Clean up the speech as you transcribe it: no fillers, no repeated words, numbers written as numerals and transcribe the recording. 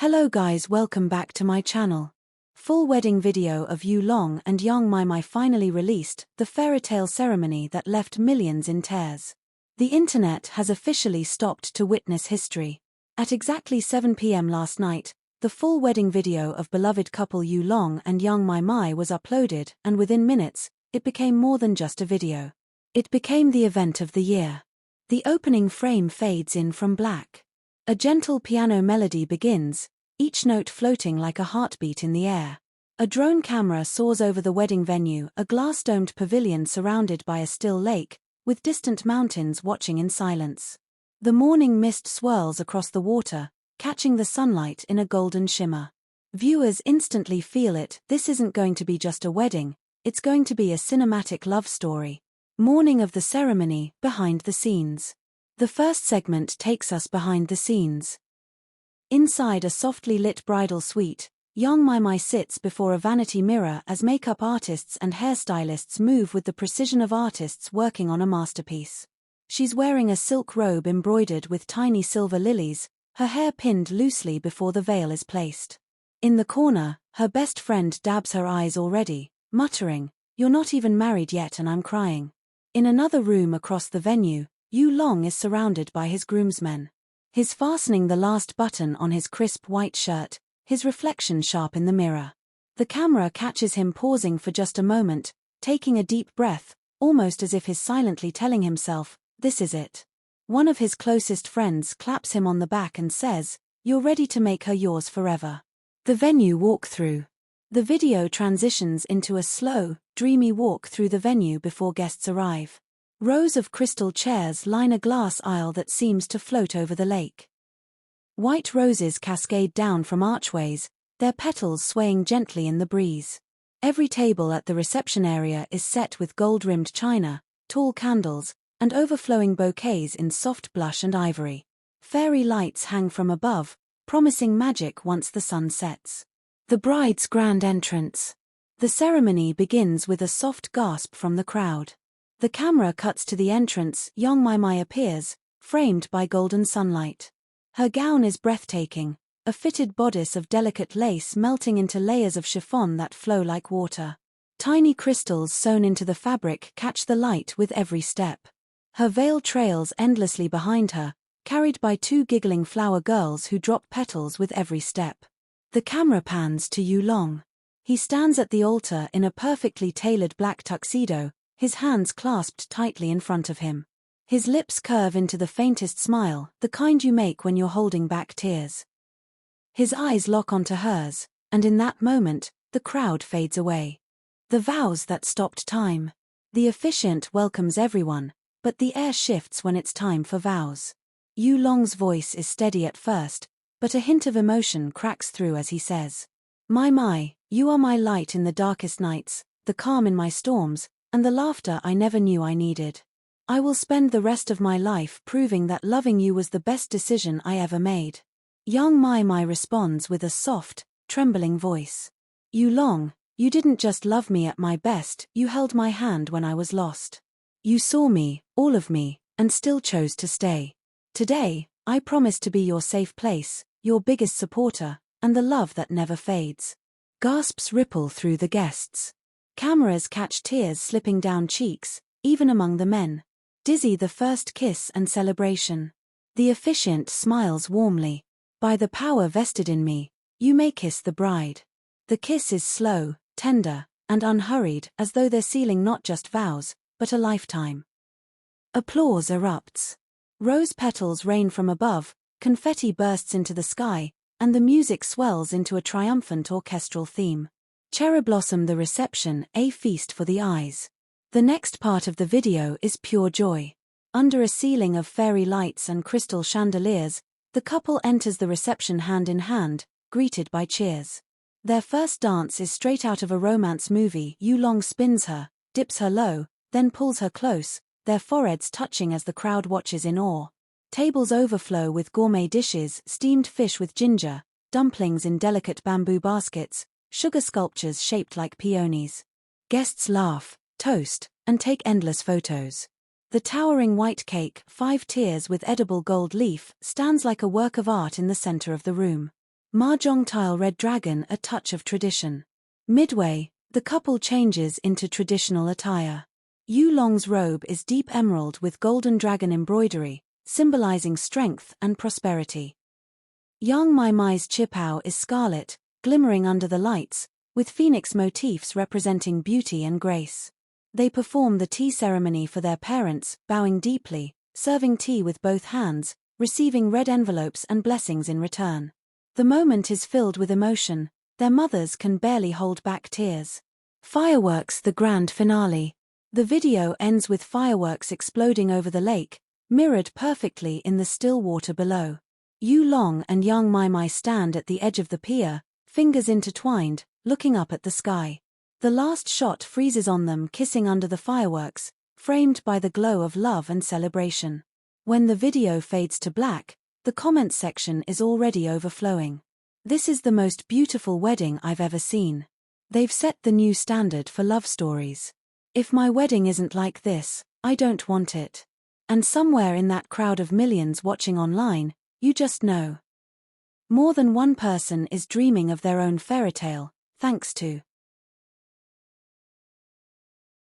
Hello guys, welcome back to my channel. Full wedding video of Yu Long and Yang Maimai finally released, the fairytale ceremony that left millions in tears. The internet has officially stopped to witness history. At exactly 7 p.m. last night, the full wedding video of beloved couple Yu Long and Yang Maimai was uploaded, and within minutes, it became more than just a video. It became the event of the year. The opening frame fades in from black. A gentle piano melody begins, each note floating like a heartbeat in the air. A drone camera soars over the wedding venue, a glass-domed pavilion surrounded by a still lake, with distant mountains watching in silence. The morning mist swirls across the water, catching the sunlight in a golden shimmer. Viewers instantly feel it. This isn't going to be just a wedding, it's going to be a cinematic love story. Morning of the ceremony, behind the scenes. The first segment takes us behind the scenes. Inside a softly lit bridal suite, Yang Maimai sits before a vanity mirror as makeup artists and hairstylists move with the precision of artists working on a masterpiece. She's wearing a silk robe embroidered with tiny silver lilies, her hair pinned loosely before the veil is placed. In the corner, her best friend dabs her eyes already, muttering, "You're not even married yet and I'm crying." In another room across the venue, Yu Long is surrounded by his groomsmen. He's fastening the last button on his crisp white shirt, his reflection sharp in the mirror. The camera catches him pausing for just a moment, taking a deep breath, almost as if he's silently telling himself, "This is it." One of his closest friends claps him on the back and says, "You're ready to make her yours forever." The venue walkthrough. The video transitions into a slow, dreamy walk through the venue before guests arrive. Rows of crystal chairs line a glass aisle that seems to float over the lake. White roses cascade down from archways, their petals swaying gently in the breeze. Every table at the reception area is set with gold-rimmed china, tall candles, and overflowing bouquets in soft blush and ivory. Fairy lights hang from above, promising magic once the sun sets. The bride's grand entrance. The ceremony begins with a soft gasp from the crowd. The camera cuts to the entrance. Yang Maimai appears, framed by golden sunlight. Her gown is breathtaking, a fitted bodice of delicate lace melting into layers of chiffon that flow like water. Tiny crystals sewn into the fabric catch the light with every step. Her veil trails endlessly behind her, carried by two giggling flower girls who drop petals with every step. The camera pans to Yu Long. He stands at the altar in a perfectly tailored black tuxedo, his hands clasped tightly in front of him. His lips curve into the faintest smile, the kind you make when you're holding back tears. His eyes lock onto hers, and in that moment, the crowd fades away. The vows that stopped time. The officiant welcomes everyone, but the air shifts when it's time for vows. Yu Long's voice is steady at first, but a hint of emotion cracks through as he says, "Maimai, you are my light in the darkest nights, the calm in my storms, and the laughter I never knew I needed. I will spend the rest of my life proving that loving you was the best decision I ever made." Yang Maimai responds with a soft, trembling voice. "Yu Long, you didn't just love me at my best, you held my hand when I was lost. You saw me, all of me, and still chose to stay. Today, I promise to be your safe place, your biggest supporter, and the love that never fades." Gasps ripple through the guests. Cameras catch tears slipping down cheeks, even among the men. Dizzy the first kiss and celebration. The officiant smiles warmly. "By the power vested in me, you may kiss the bride." The kiss is slow, tender, and unhurried, as though they're sealing not just vows, but a lifetime. Applause erupts. Rose petals rain from above, confetti bursts into the sky, and the music swells into a triumphant orchestral theme. Cherry blossom the reception, a feast for the eyes. The next part of the video is pure joy. Under a ceiling of fairy lights and crystal chandeliers, the couple enters the reception hand in hand, greeted by cheers. Their first dance is straight out of a romance movie. Yu Long spins her, dips her low, then pulls her close, their foreheads touching as the crowd watches in awe. Tables overflow with gourmet dishes, steamed fish with ginger, dumplings in delicate bamboo baskets, sugar sculptures shaped like peonies. Guests laugh, toast, and take endless photos. The towering white cake, 5 tiers with edible gold leaf, stands like a work of art in the center of the room. Mahjong tile red dragon, a touch of tradition. Midway, the couple changes into traditional attire. Yu Long's robe is deep emerald with golden dragon embroidery, symbolizing strength and prosperity. Yang Maimai's qipao is scarlet, glimmering under the lights, with phoenix motifs representing beauty and grace. They perform the tea ceremony for their parents, bowing deeply, serving tea with both hands, receiving red envelopes and blessings in return. The moment is filled with emotion, their mothers can barely hold back tears. Fireworks, the grand finale. The video ends with fireworks exploding over the lake, mirrored perfectly in the still water below. Yu Long and Yang Maimai stand at the edge of the pier, fingers intertwined, looking up at the sky. The last shot freezes on them kissing under the fireworks, framed by the glow of love and celebration. When the video fades to black, the comments section is already overflowing. "This is the most beautiful wedding I've ever seen. They've set the new standard for love stories. If my wedding isn't like this, I don't want it." And somewhere in that crowd of millions watching online, you just know. More than one person is dreaming of their own fairy tale, thanks to